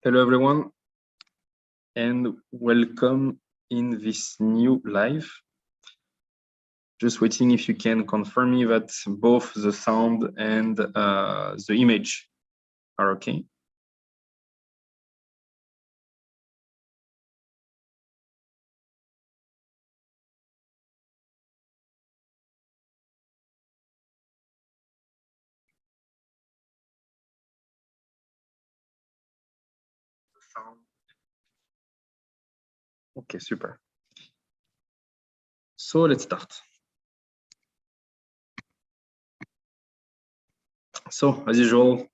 Hello, everyone, and welcome in this new live. Just waiting if you can confirm me that both the sound and the image are okay. Okay, super. So let's start. So as usual,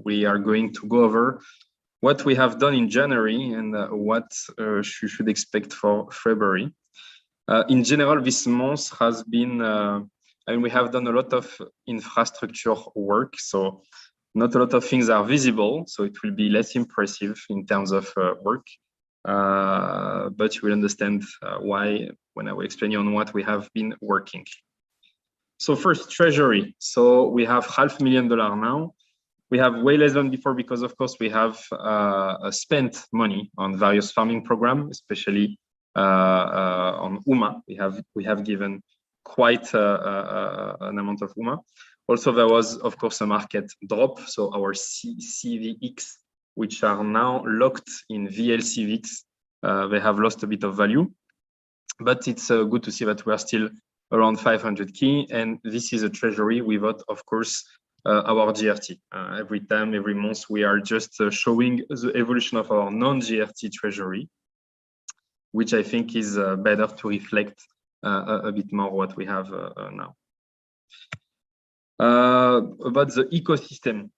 we are going to go over what we have done in January and what you should expect for February. In general, this month has been, we have done a lot of infrastructure work, so not a lot of things are visible, so it will be less impressive in terms of work. But you will understand why when I will explain you on what we have been working. So first, treasury. So we have $500,000 now. We have way less than before because, of course, we have spent money on various farming programs, especially on UMA. We have given quite an amount of UMA. Also, there was, of course, a market drop. So our CVX, which are now locked in VLCVX, they have lost a bit of value. But it's good to see that we are still around 500K. And this is a treasury without, of course, our GRT. Every time, every month, we are just showing the evolution of our non-GRT treasury, which I think is better to reflect a bit more what we have now. About the ecosystem.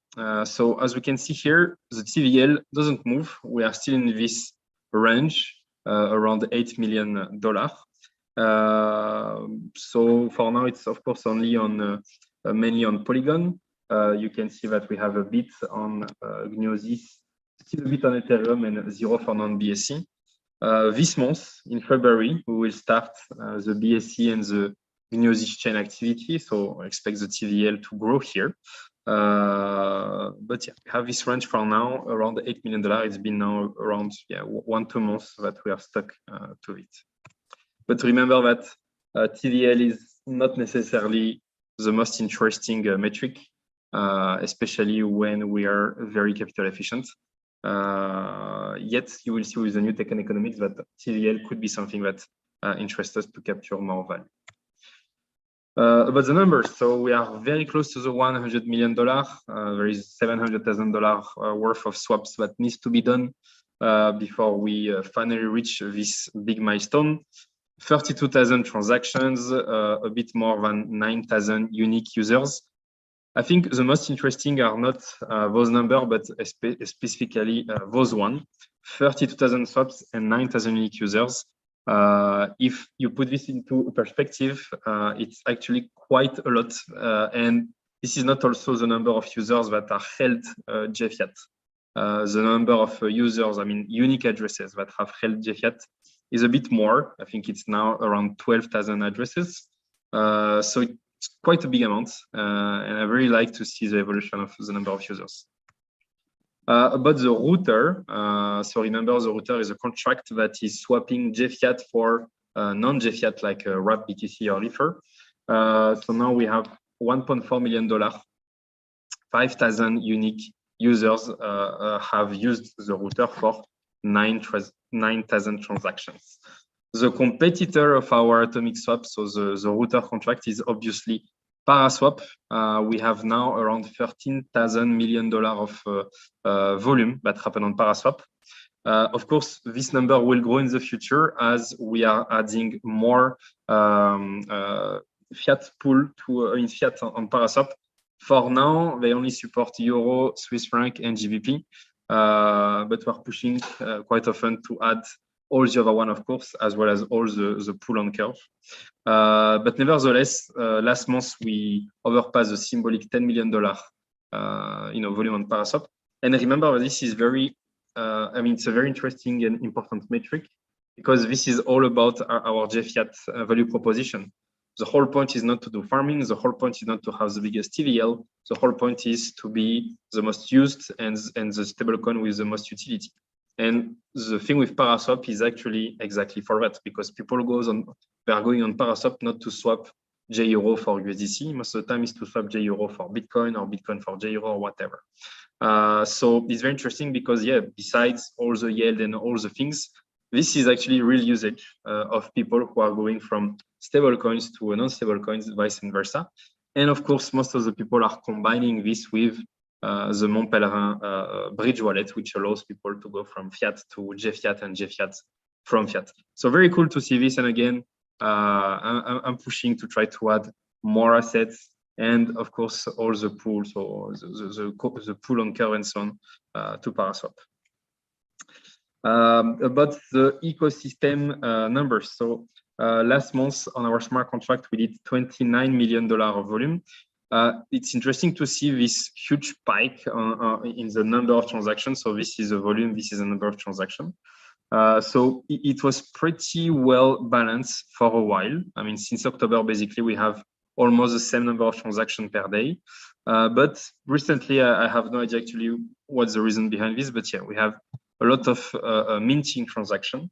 So as we can see here, the TVL doesn't move. We are still in this range, around $8 million. So for now, it's of course only on mainly on Polygon. You can see that we have a bit on Gnosis, still a bit on Ethereum, and 0 for non-BSC. This month, in February, we will start the BSC and the Gnosis chain activity. So I expect the TVL to grow here. But yeah, we have this range for now around $8 million. It's been now around 1-2 months that we are stuck to it. But remember that TVL is not necessarily the most interesting metric, especially when we are very capital efficient. Yet you will see with the new tech and economics that TVL could be something that interests us to capture more value. About the numbers, so we are very close to the $100 million. There is $700,000 worth of swaps that needs to be done before we finally reach this big milestone. 32,000 transactions, a bit more than 9,000 unique users. I think the most interesting are not those numbers, but specifically those one, 32,000 swaps and 9,000 unique users. If you put this into perspective, it's actually quite a lot. And this is not also the number of users that are held JFiat. The number of users, I mean, unique addresses that have held JFiat is a bit more. I think it's now around 12,000 addresses. So it's quite a big amount. And I really like to see the evolution of the number of users. About the router, so remember the router is a contract that is swapping JFiat for non-JFiat like Wrap, BTC, or Ether. So now we have $1.4 million, 5,000 unique users have used the router for 9,000 transactions. The competitor of our atomic swap, so the router contract, is obviously Paraswap. We have now around $13,000 million of volume that happened on Paraswap. Of course, this number will grow in the future as we are adding more fiat pool to in fiat on Paraswap. For now, they only support Euro, Swiss franc, and GBP, but we're pushing quite often to add all the other one, of course, as well as all the pool on Curve. But nevertheless, last month we overpassed the symbolic $10 million volume on Paraswap. And remember, this is very, it's a very interesting and important metric because this is all about our JFiat value proposition. The whole point is not to do farming. The whole point is not to have the biggest TVL. The whole point is to be the most used and the stablecoin with the most utility. And the thing with Paraswap is actually exactly for that, because people they are going on Paraswap not to swap J-Euro for USDC. Most of the time is to swap J-Euro for Bitcoin or Bitcoin for J-Euro or whatever. So it's very interesting because, yeah, besides all the yield and all the things, this is actually real usage of people who are going from stable coins to non-stable coins, vice versa. And of course, most of the people are combining this with the Mon Pèlerin bridge wallet, which allows people to go from fiat to JFiat and JFiat from fiat. So very cool to see this. And again, I'm pushing to try to add more assets and of course all the pools, so the pool on Curve and so on to Paraswap. About the ecosystem numbers. So last month on our smart contract, we did $29 million of volume. It's interesting to see this huge spike in the number of transactions. So this is the volume, this is the number of transactions. So it was pretty well balanced for a while. I mean, since October, basically, we have almost the same number of transactions per day. But recently, I have no idea actually what's the reason behind this. But yeah, we have a lot of minting transaction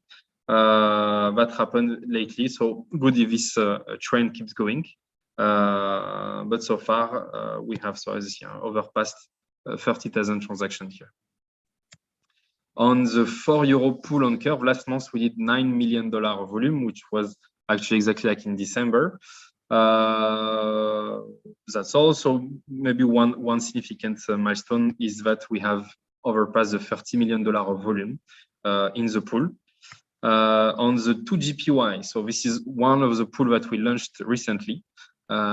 that happened lately. So good if this trend keeps going. But so far, we have, so as you know, overpassed 30,000 transactions here. On the €4 pool on Curve, last month we did $9 million of volume, which was actually exactly like in December. That's also maybe one significant milestone is that we have overpassed the $30 million of volume in the pool. On the 2GPY, so this is one of the pool that we launched recently,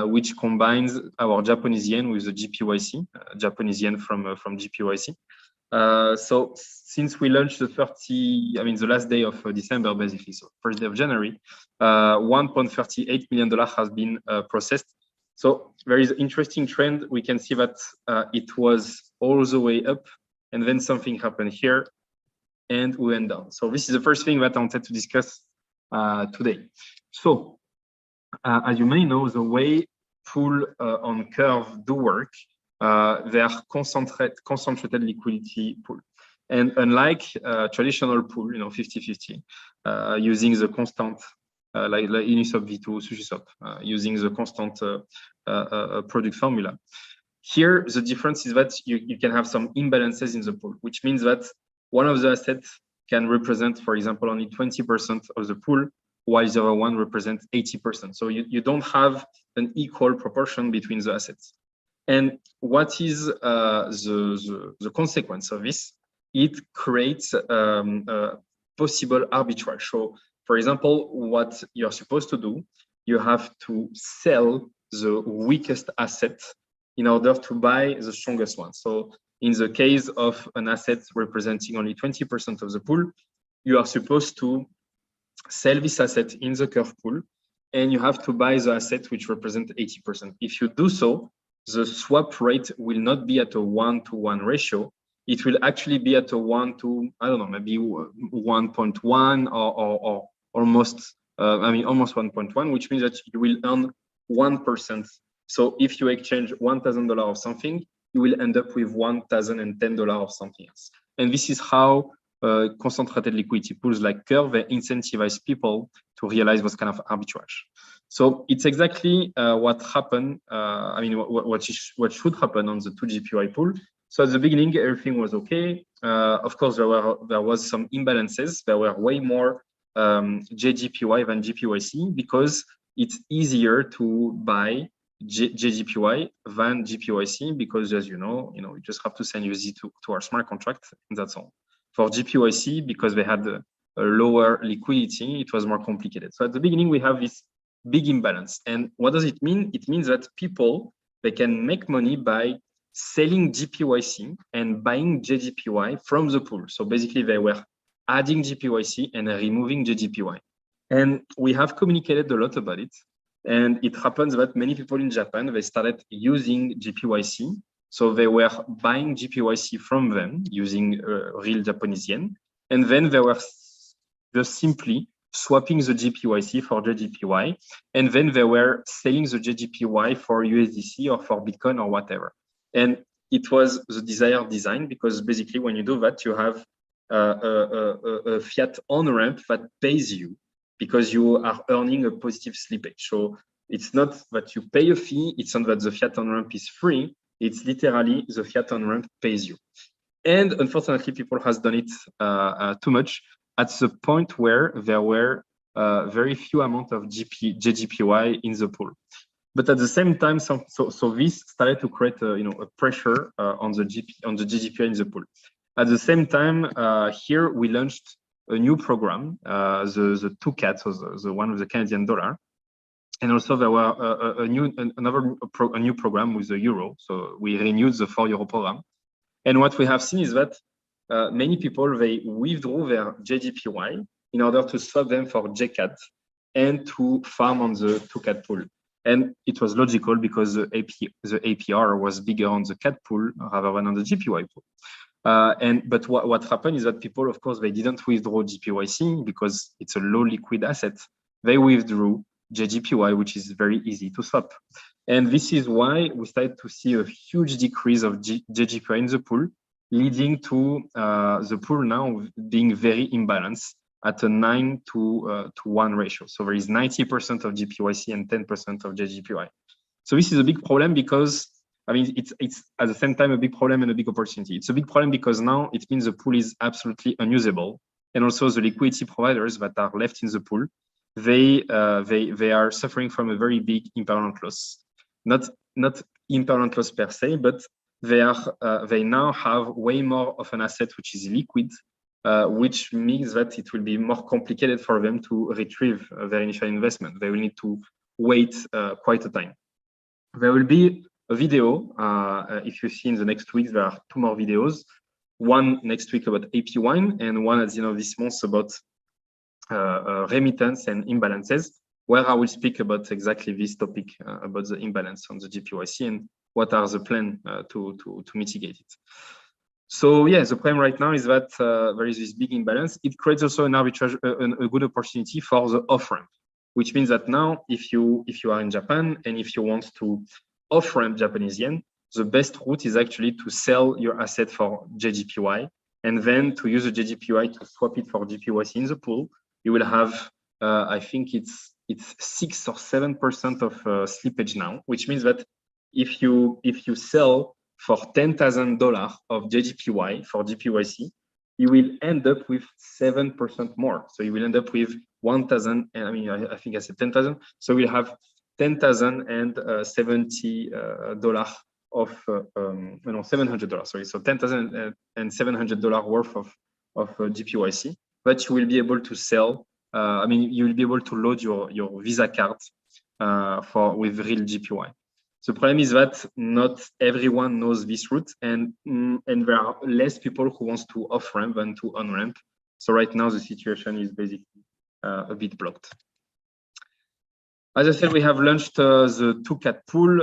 which combines our Japanese yen with the GPYC, Japanese yen from GPYC. So since we launched the last day of December, basically, so first day of January, $1.38 million has been processed. So there is an interesting trend. We can see that it was all the way up, and then something happened here, and we went down. So this is the first thing that I wanted to discuss today. So as you may know, the way pool on Curve do work, they are concentrated liquidity pool. And unlike traditional pool, 50-50, using the constant, like Uniswap V2, SushiSwap, using the constant product formula. Here, the difference is that you can have some imbalances in the pool, which means that one of the assets can represent, for example, only 20% of the pool, while the other one represents 80%. So you don't have an equal proportion between the assets. And what is the consequence of this? It creates possible arbitrage. So, for example, what you're supposed to do, you have to sell the weakest asset in order to buy the strongest one. So in the case of an asset representing only 20% of the pool, you are supposed to sell this asset in the Curve pool, and you have to buy the asset which represents 80%. If you do so, the swap rate will not be at a 1-to-1 ratio. It will actually be at a 1 to, I don't know, maybe 1.1 or almost, almost 1.1, which means that you will earn 1%. So if you exchange $1,000 of something, you will end up with $1,010 of something else. And this is how concentrated liquidity pools like Curve, they incentivize people to realize what's kind of arbitrage. So it's exactly what happened. What should happen on the 2GPY pool. So at the beginning, everything was okay. Of course, there was some imbalances. There were way more JGPY than GPYC because it's easier to buy JGPY than GPYC because, as you know, you just have to send USD to our smart contract, and that's all. For GPYC, because they had a lower liquidity, it was more complicated. So at the beginning, we have this big imbalance. And what does it mean? It means that people, they can make money by selling GPYC and buying JGPY from the pool. So basically, they were adding GPYC and removing JGPY. And we have communicated a lot about it. And it happens that many people in Japan, they started using GPYC. So they were buying GPYC from them using real Japanese yen. And then they were just simply swapping the GPYC for JGPY, and then they were selling the JGPY for USDC or for Bitcoin or whatever. And it was the desired design, because basically when you do that, you have a fiat on-ramp that pays you because you are earning a positive slippage. So it's not that you pay a fee, it's not that the fiat on-ramp is free, it's literally the fiat on-ramp pays you. And unfortunately, people has done it too much at the point where there were very few amount of JGPY in the pool. But at the same time, so this started to create a pressure on the JGPY in the pool. At the same time, here we launched a new program, the 2CAT, so the one with the Canadian dollar, and also there were a new program with the euro. So we renewed the €4 program, and what we have seen is that many people, they withdrew their JGPY in order to swap them for JCAT and to farm on the 2CAT pool. And it was logical because the APR was bigger on the CAT pool rather than on the GPY pool. But what happened is that people, of course, they didn't withdraw GPYC because it's a low liquid asset. They withdrew JGPY, which is very easy to swap. And this is why we started to see a huge decrease of JGPY in the pool, leading to the pool now being very imbalanced at a 9:1 ratio. So there is 90% of GPYC and 10% of JGPY. So this is a big problem because, I mean, it's at the same time a big problem and a big opportunity. It's a big problem because now it means the pool is absolutely unusable. And also the liquidity providers that are left in the pool, they are suffering from a very big impairment loss. Not impairment loss per se, but they now have way more of an asset which is liquid, which means that it will be more complicated for them to retrieve their initial investment. They will need to wait quite a time. There will be a video, if you see in the next weeks, there are 2 more videos, one next week about AP1 and one at the end of this month about remittance and imbalances, where I will speak about exactly this topic, about the imbalance on the GPYC and what are the plans to mitigate it. So yeah, the problem right now is that there is this big imbalance. It creates also an arbitrage, a good opportunity for the off-ramp, which means that now if you are in Japan and if you want to off-ramp Japanese yen, the best route is actually to sell your asset for JGPY and then to use the JGPY to swap it for GPYC in the pool. You will have, I think it's 6 or 7% of slippage now, which means that if you sell for $10,000 of JGPY for GPYC, you will end up with 7% more. So you will end up with 1,000, and I mean, I think I said 10,000. So we'll have $10,070 of, no, $700, sorry. So $10,700 worth of GPYC, but you will be able to sell. I mean, you will be able to load your Visa card with real GPY. The problem is that not everyone knows this route, and there are less people who want to off-ramp than to on-ramp. So right now the situation is basically a bit blocked. As I said, we have launched the 2CAT pool.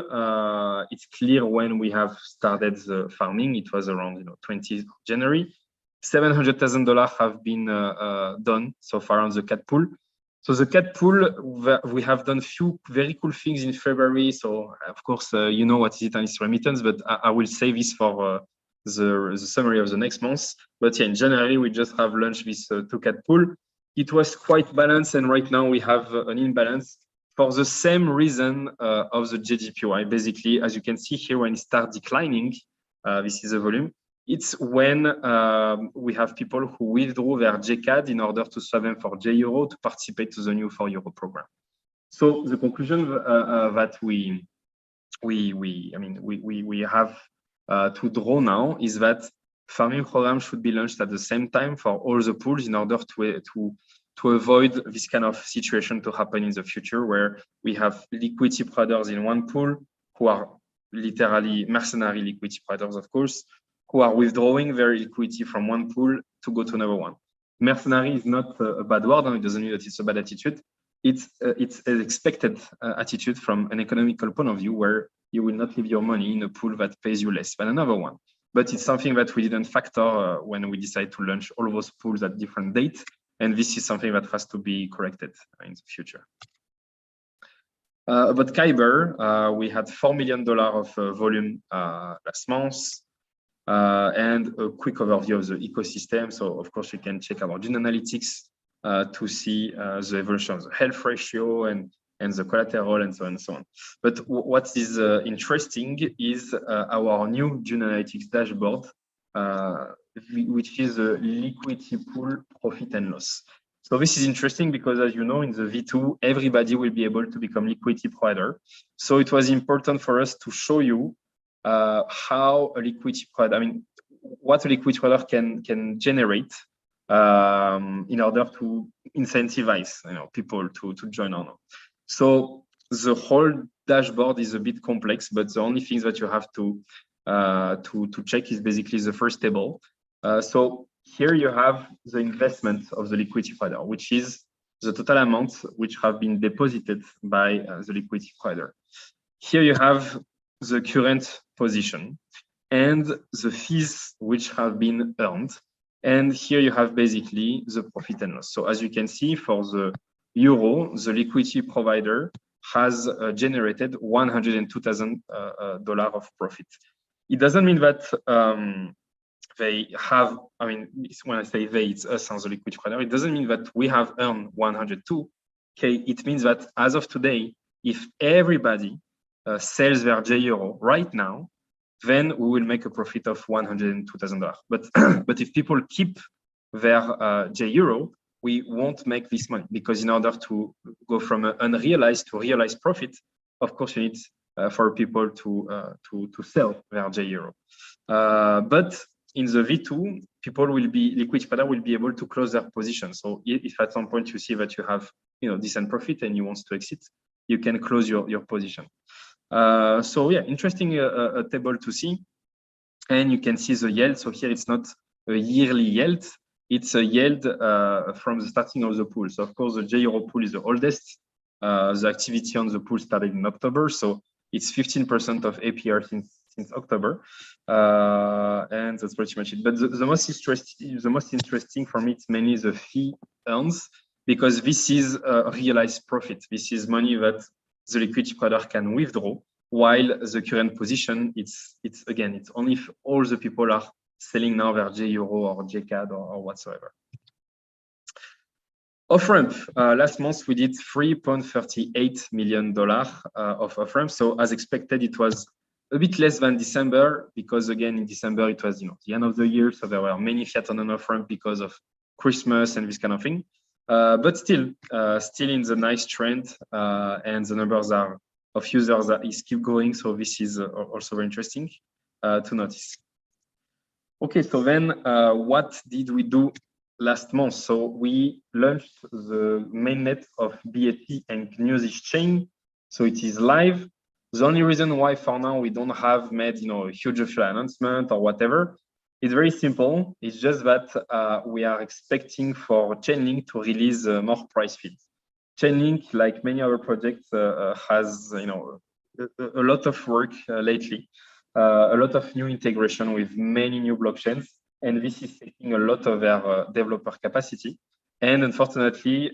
It's clear when we have started the farming. It was around 20th of January. $700,000 have been done so far on the CAT pool. So the CAT pool, we have done few very cool things in February. So of course, you know what is it and its remittance, but I will save this for the summary of the next month. But yeah, in January, we just have launched this 2CAT pool. It was quite balanced, and right now we have an imbalance for the same reason of the JGPY. Basically, as you can see here, when it starts declining, this is the volume. It's when we have people who withdraw their JCAD in order to swap them for JEuro to participate to the new €4 program. So the conclusion that we have to draw now is that farming program should be launched at the same time for all the pools in order to avoid this kind of situation to happen in the future, where we have liquidity providers in one pool who are literally mercenary liquidity providers, of course, who are withdrawing their liquidity from one pool to go to another one. Mercenary is not a bad word, and it doesn't mean that it's a bad attitude. It's an expected attitude from an economical point of view, where you will not leave your money in a pool that pays you less than another one. But it's something that we didn't factor when we decided to launch all those pools at different dates. And this is something that has to be corrected in the future. About Kyber, we had $4 million of volume last month. And a quick overview of the ecosystem. So of course, you can check our June analytics to see the evolution of the health ratio and the collateral and so on and so on. But what is interesting is our new June analytics dashboard, which is a liquidity pool profit and loss. So this is interesting because, as you know, in the V2, everybody will be able to become liquidity provider. So it was important for us to show you how a liquidity provider, what a liquidity provider can generate in order to incentivize people to join on. So the whole dashboard is a bit complex, but the only things that you have to check is basically the first table. So here you have the investment of the liquidity provider, which is the total amount which have been deposited by the liquidity provider. Here you have the current position and the fees which have been earned. And here you have basically the profit and loss. So as you can see, for the euro, the liquidity provider has generated $102,000 of profit. It doesn't mean that they have, when I say they, it's us as a liquidity provider. It doesn't mean that we have earned 102K. It means that as of today, if everybody sells their J euro right now, then we will make a profit of $102,000. But if people keep their J euro, we won't make this money, because in order to go from unrealized to realized profit, of course, you need for people to sell their J euro. But in the V2, liquidity provider will be able to close their position. So if at some point you see that you have decent profit and you want to exit, you can close your position. So yeah, interesting a table to see. And you can see the yield. So here it's not a yearly yield, it's a yield from the starting of the pool. So of course the J euro pool is the oldest. The activity on the pool started in October, so it's 15% of APR since October, and that's pretty much it. But the most interesting for me, it's mainly the fee earns, because this is realized profit. This is money that the liquidity provider can withdraw, while the current position, it's only if all the people are selling now their J euro or JCAD or whatsoever. Off-ramp, last month we did $3.38 million of off-ramp. So as expected, it was a bit less than December, because again, in December, it was the end of the year. So there were many fiat on and off-ramp because of Christmas and this kind of thing. But still in the nice trend, and the numbers of users is keep going. So this is also very interesting to notice. Okay, so then what did we do last month? So we launched the mainnet of BSC and GNUSys chain. So it is live. The only reason why for now we don't have made a huge official announcement or whatever, it's very simple. It's just that we are expecting for Chainlink to release more price feeds. Chainlink, like many other projects, has a lot of work lately. A lot of new integration with many new blockchains, and this is taking a lot of their developer capacity. And unfortunately,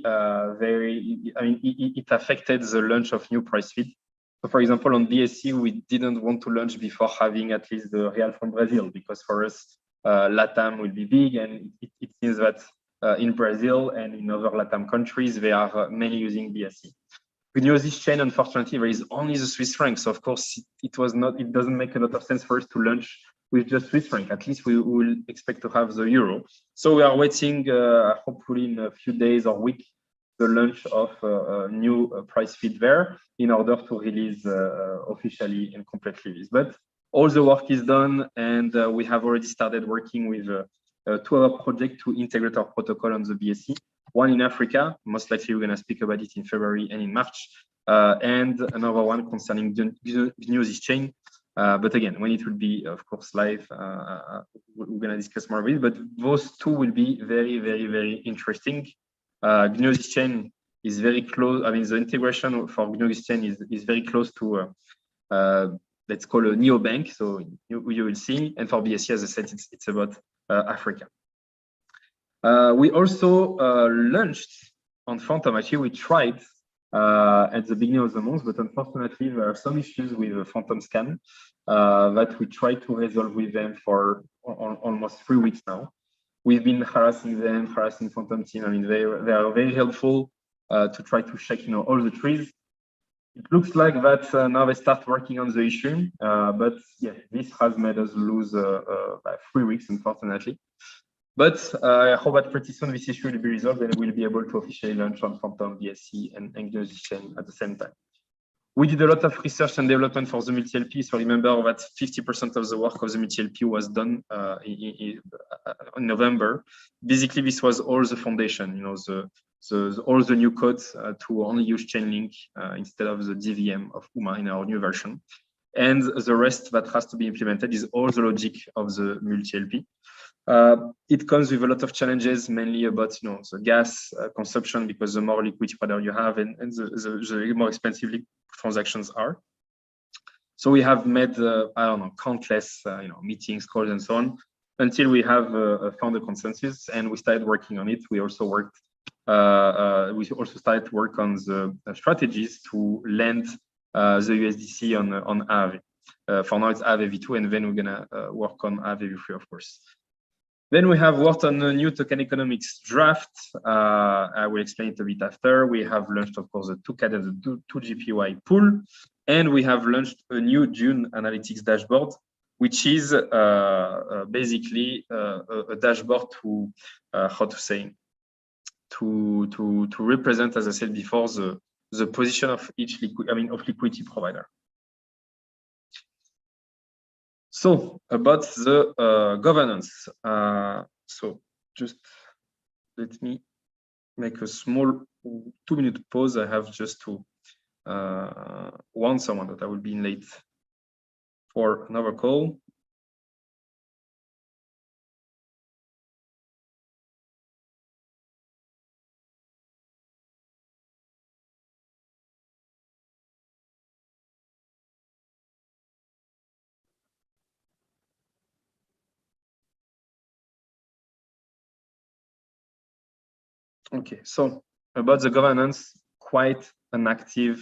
it affected the launch of new price feed. So, for example, on BSC, we didn't want to launch before having at least the real from Brazil, because for us, LATAM will be big, and it seems that in Brazil and in other LATAM countries, they are mainly using BSC. GNUSys chain, unfortunately, there is only the Swiss franc. So of course, it doesn't make a lot of sense for us to launch with just Swiss franc. At least we will expect to have the euro. So we are waiting, hopefully in a few days or week, the launch of a new price feed there in order to release officially and completely this. But all the work is done, and we have already started working with 2 other projects to integrate our protocol on the BSC. One in Africa, most likely we're going to speak about it in February and in March, and another one concerning GNUSys chain. But again, when it will be, of course, live, we're going to discuss more of it. But those 2 will be very, very, very interesting. GNUSys chain is very close. The integration for GNUSys chain is very close to, let's call a neobank. So you will see. And for BSC, as I said, it's about Africa. We also launched on Phantom. Actually, we tried at the beginning of the month, but unfortunately, there are some issues with the Phantom scan that we try to resolve with them for almost 3 weeks now. We've been harassing them, harassing Phantom team. I mean, they are very helpful to try to check, all the trees. It looks like that now they start working on the issue, but yeah, this has made us lose 3 weeks, unfortunately. But I hope that pretty soon this issue will be resolved and we'll be able to officially launch on Phantom, BSC, and Gnosis chain at the same time. We did a lot of research and development for the multi-LP. So remember that 50% of the work of the multi-LP was done in November. Basically, this was all the foundation, all the new codes to only use Chainlink instead of the DVM of UMA in our new version. And the rest that has to be implemented is all the logic of the multi-LP. It comes with a lot of challenges, mainly about the gas consumption, because the more liquidity pattern you have, and the more expensive transactions are. So we have made countless meetings, calls, and so on, until we have found a consensus, and we started working on it. We also worked. We also started to work on the strategies to lend the USDC on Aave. For now, it's Aave v2, and then we're gonna work on Aave v3, of course. Then we have worked on a new token economics draft. I will explain it a bit after. We have launched, of course, the 2CAD and the 2GPY pool, and we have launched a new June analytics dashboard, which is basically a dashboard to to represent, as I said before, the position of each liquidity provider. So about the governance. So just let me make a small 2-minute pause. I have just to warn someone that I will be late for another call. Okay, so about the governance, quite an active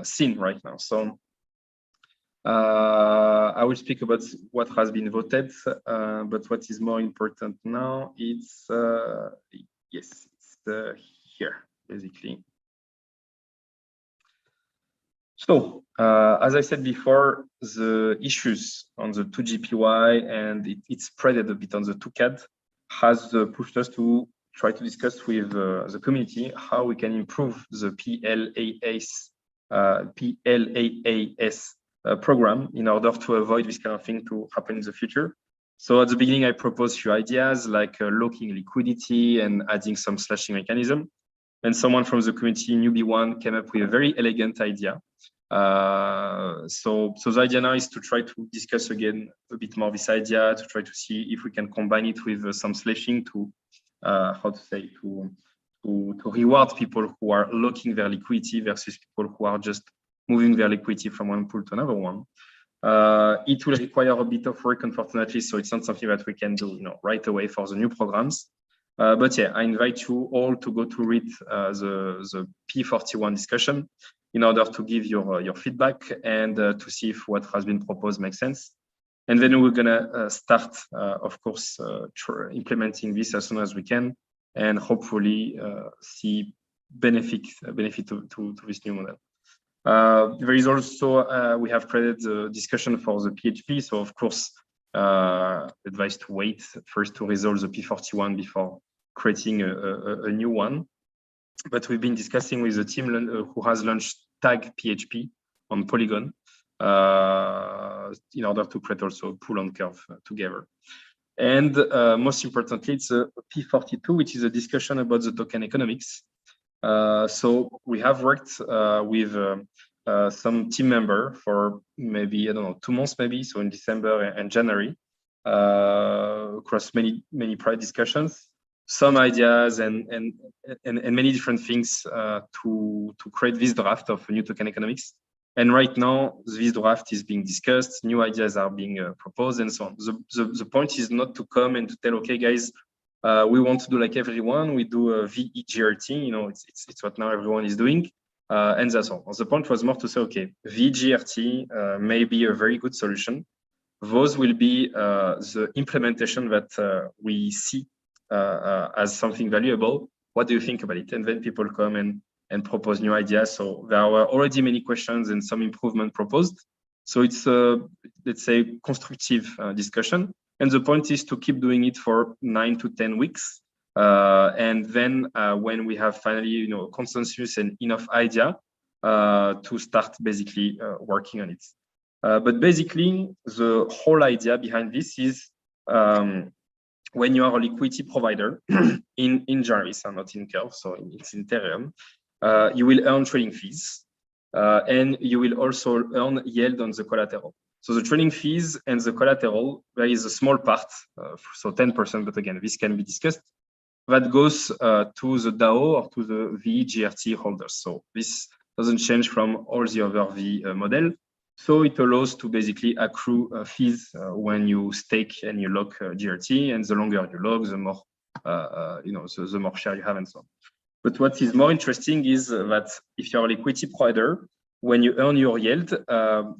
scene right now. So I will speak about what has been voted, but what is more important now, it's yes, it's here basically. So as I said before, the issues on the 2GPY and it spread a bit on the 2CAD has pushed us to try to discuss with the community how we can improve the PLAAS program in order to avoid this kind of thing to happen in the future. So at the beginning, I proposed a few ideas like locking liquidity and adding some slashing mechanism. And someone from the community, newbie1, came up with a very elegant idea. So the idea now is to try to discuss again a bit more this idea, to try to see if we can combine it with some slashing to to reward people who are locking their liquidity versus people who are just moving their liquidity from one pool to another one. It will require a bit of work, unfortunately, so it's not something that we can do right away for the new programs. But yeah, I invite you all to go to read the P41 discussion in order to give your feedback and to see if what has been proposed makes sense. And then we're gonna start, of course, implementing this as soon as we can, and hopefully see benefit to this new model. There is also we have created the discussion for the PHP, so of course, advice to wait first to resolve the P41 before creating a new one. But we've been discussing with the team who has launched Tag PHP on Polygon in order to create also a pool on Curve together. And most importantly, it's a P42, which is a discussion about the token economics. So we have worked with some team member for maybe, I don't know, 2 months maybe, so in December and January, across many prior discussions, some ideas and many different things to create this draft of new token economics. And right now, this draft is being discussed, new ideas are being proposed, and so on. The point is not to come and to tell, okay, guys, we want to do like everyone, we do a VEGRT, you know, it's what now everyone is doing, and that's all. The point was more to say, okay, VGRT may be a very good solution. Those will be the implementation that we see as something valuable. What do you think about it? And then people come and propose new ideas. So there were already many questions and some improvement proposed. So it's let's say constructive discussion. And the point is to keep doing it for 9 to 10 weeks. And then when we have finally, you know, consensus and enough idea to start basically working on it. But basically, the whole idea behind this is when you are a liquidity provider in Jarvis and not in Curve, so it's in Ethereum, you will earn trading fees and you will also earn yield on the collateral. So the trading fees and the collateral, there is a small part, so 10%, but again, this can be discussed, that goes to the DAO or to the VGRT holders. So this doesn't change from all the other V model. So it allows to basically accrue fees when you stake and you lock GRT, and the longer you lock, the more you know, so the more share you have and so on. But what is more interesting is that if you're a liquidity provider, when you earn your yield,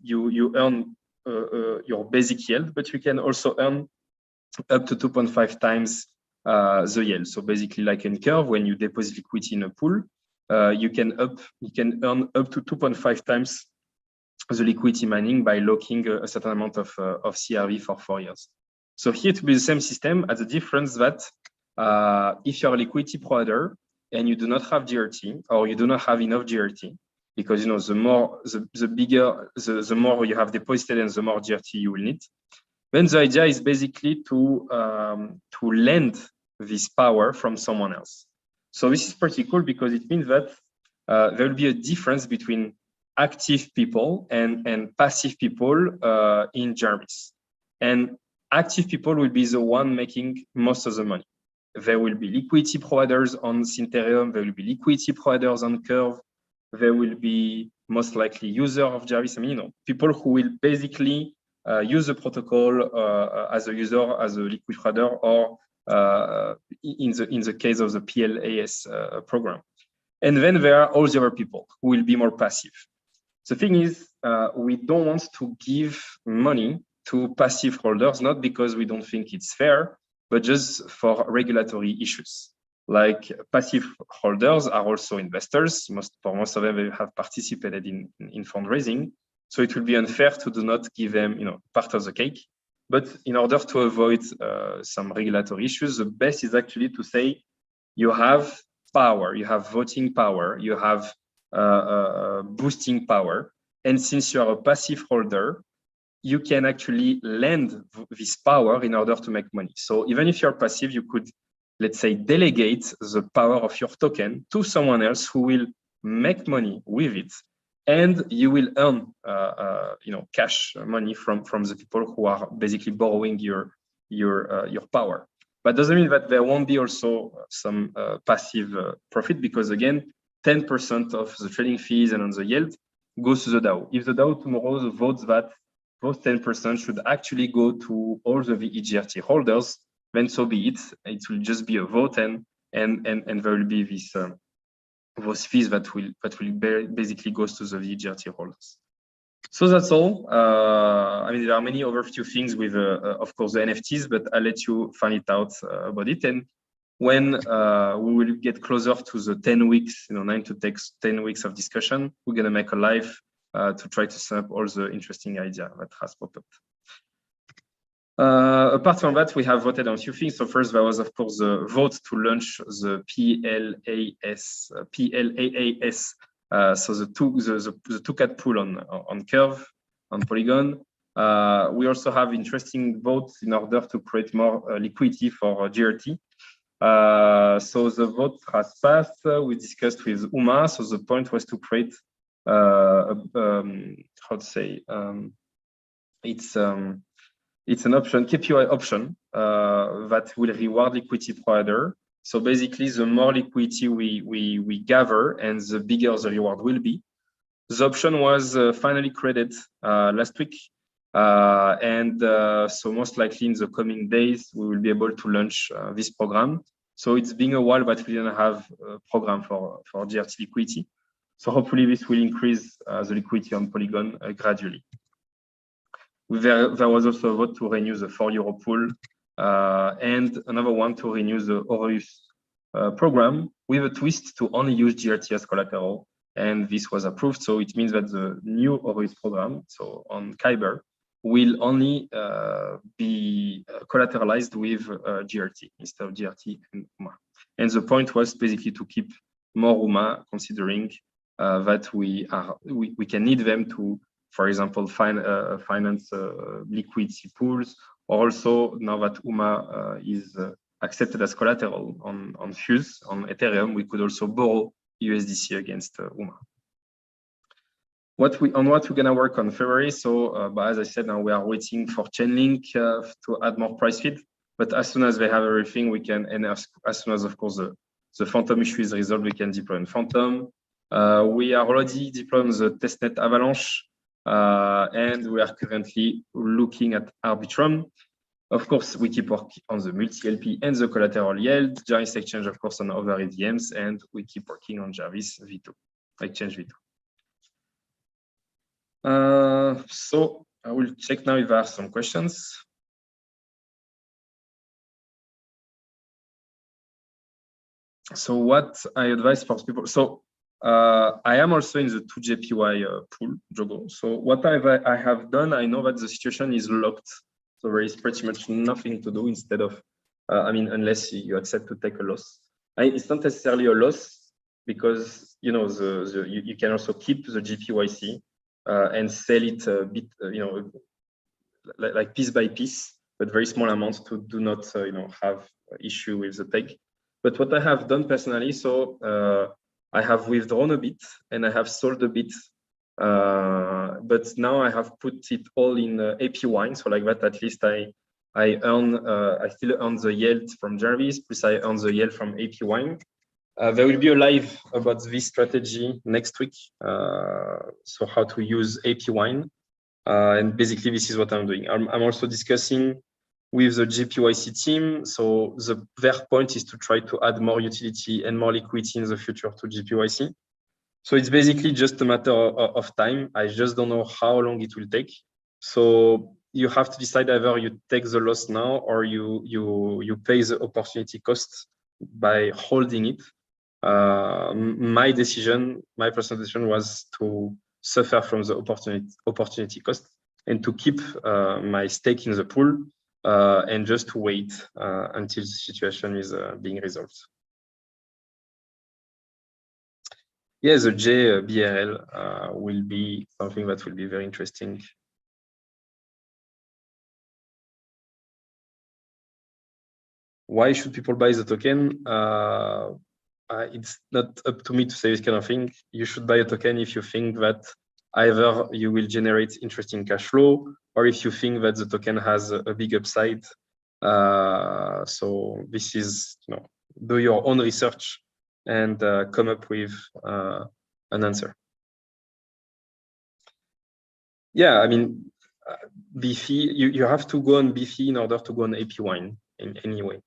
you earn your basic yield, but you can also earn up to 2.5 times the yield. So basically, like in Curve, when you deposit liquidity in a pool, you can earn up to 2.5 times the liquidity mining by locking a certain amount of CRV for 4 years. So here to be the same system, at the difference that if you're a liquidity provider and you do not have GRT or you do not have enough GRT, because you know the more you have deposited and the more GRT you will need, then the idea is basically to lend this power from someone else. So this is pretty cool because it means that there will be a difference between active people and passive people in Jarvis. And active people will be the one making most of the money. There will be liquidity providers on Ethereum, there will be liquidity providers on Curve, there will be most likely user of Jarvis. I mean, you know, people who will basically use the protocol as a user, as a liquid trader, or in the case of the PLAAS program. And then there are all the other people who will be more passive. The thing is, we don't want to give money to passive holders, not because we don't think it's fair, but just for regulatory issues. Like passive holders are also investors. For most of them, they have participated in fundraising. So it will be unfair to do not give them, you know, part of the cake. But in order to avoid some regulatory issues, the best is actually to say you have power, you have voting power, you have boosting power. And since you are a passive holder, you can actually lend this power in order to make money. So even if you're passive, you could, let's say, delegate the power of your token to someone else who will make money with it. And you will earn you know, cash money from the people who are basically borrowing your power. But doesn't mean that there won't be also some passive profit, because again, 10% of the trading fees and on the yield goes to the DAO. If the DAO tomorrow votes that those 10% should actually go to all the VEGRT holders, then so be it. It will just be a vote, and there will be this those fees that will basically goes to the VEGRT holders. So that's all. I mean, there are many other few things with, of course, the NFTs, but I'll let you find it out about it. And when we will get closer to the 10 weeks, you know, 9 to 10 weeks of discussion, we're going to make a live to try to sum up all the interesting idea that has popped up. Apart from that, we have voted on a few things. So first, there was, of course, the vote to launch the PLAAS. So the two cat pool on Curve, on Polygon. We also have interesting votes in order to create more liquidity for GRT. So the vote has passed. We discussed with Uma. So the point was to create how to say, it's an option, KPI option that will reward liquidity provider. So basically, the more liquidity we gather and the bigger the reward will be. The option was finally created last week. So most likely in the coming days, we will be able to launch this program. So it's been a while that we didn't have a program for GRT liquidity. So hopefully this will increase the liquidity on Polygon gradually. There was also a vote to renew the €4 pool and another one to renew the Aureus program with a twist to only use GRT as collateral. And this was approved. So it means that the new Aureus program, so on Kyber, will only be collateralized with GRT instead of GRT and UMA. And the point was basically to keep more UMA, considering that we can need them to, for example, finance liquidity pools. Also, now that UMA is accepted as collateral on Fuse, on Ethereum, we could also borrow USDC against UMA. On what we're gonna work on February. So, but as I said, now we are waiting for Chainlink to add more price feed. But as soon as they have everything, we can, and as soon as, of course, the Phantom issue is resolved, we can deploy in Phantom. We are already deploying the testnet Avalanche, and we are currently looking at Arbitrum. Of course, we keep working on the multi-LP and the collateral yield, Jarvis Exchange, of course, on other EVMs, and we keep working on Jarvis V2, Exchange V2. So I will check now if there are some questions. So what I advise for people, so I am also in the 2JPY pool, Jogo. So what I have done, I know that the situation is locked. So there is pretty much nothing to do instead of, I mean, unless you accept to take a loss. It's not necessarily a loss because, you know, you can also keep the GPYC and sell it a bit, you know, like piece by piece, but very small amounts to do not, you know, have issue with the peg. But what I have done personally, so I have withdrawn a bit and I have sold a bit, but now I have put it all in APY. So like that, at least I still earn the yield from Jarvis, plus I earn the yield from APY. There will be a live about this strategy next week. So how to use APY. And basically, this is what I'm doing. I'm also discussing with the GPYC team. So their point is to try to add more utility and more liquidity in the future to GPYC. So it's basically just a matter of time. I just don't know how long it will take. So you have to decide either you take the loss now or you pay the opportunity cost by holding it. My personal decision was to suffer from the opportunity cost and to keep my stake in the pool and just to wait until the situation is being resolved. Yes, the JBRL will be something that will be very interesting. Why should people buy the token? It's not up to me to say this kind of thing. You should buy a token if you think that either you will generate interesting cash flow or if you think that the token has a big upside. So this is, you know, do your own research and come up with an answer. Yeah, I mean, BFI, you have to go on BFI in order to go on APY in any way.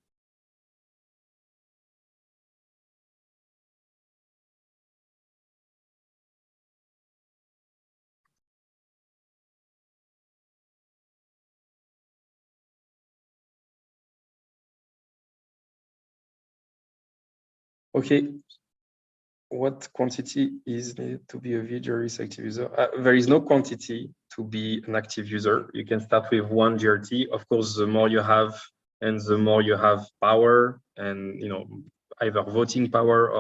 Okay, what quantity is needed to be a VGRS active user? There is no quantity to be an active user. You can start with 1 GRT. Of course, the more you have and the more you have power and, you know, either voting power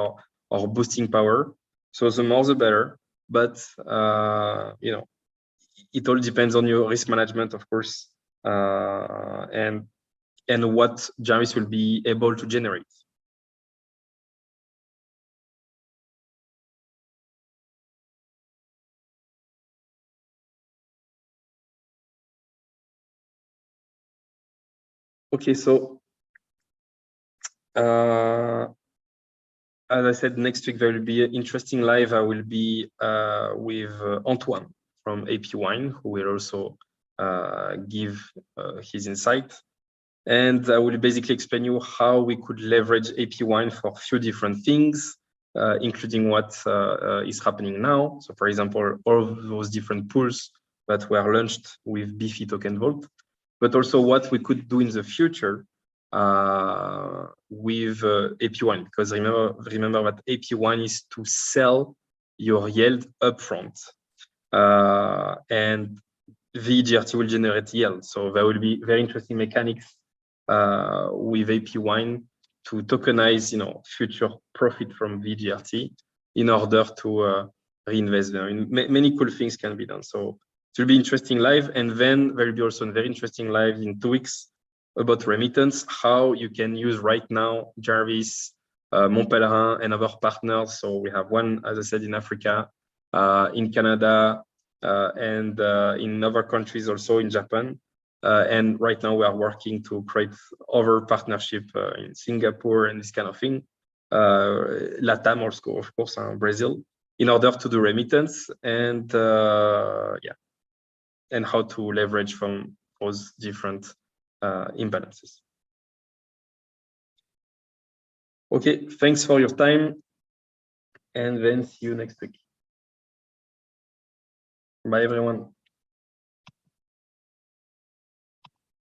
or boosting power. So the more the better. But, you know, it all depends on your risk management, of course, and what Jarvis will be able to generate. Okay, so as I said, next week there will be an interesting live. I will be with Antoine from AP Wine, who will also give his insight. And I will basically explain you how we could leverage AP Wine for a few different things, including what is happening now. So for example, all of those different pools that were launched with Beefy Token Vault, but also what we could do in the future with AP1, because remember that AP1 is to sell your yield upfront, and VGRT will generate yield. So there will be very interesting mechanics with AP1 to tokenize, future profit from VGRT in order to reinvest them. I mean, many cool things can be done. So it will be interesting live, and then there will be also a very interesting live in 2 weeks about remittance, how you can use right now Jarvis, Montpellerin, and other partners. So we have one, as I said, in Africa, in Canada, and in other countries also in Japan. And right now we are working to create other partnership in Singapore and this kind of thing. LATAM also, of course, Brazil, in order to do remittance and and how to leverage from those different imbalances. Okay, thanks for your time, and then see you next week. Bye, everyone.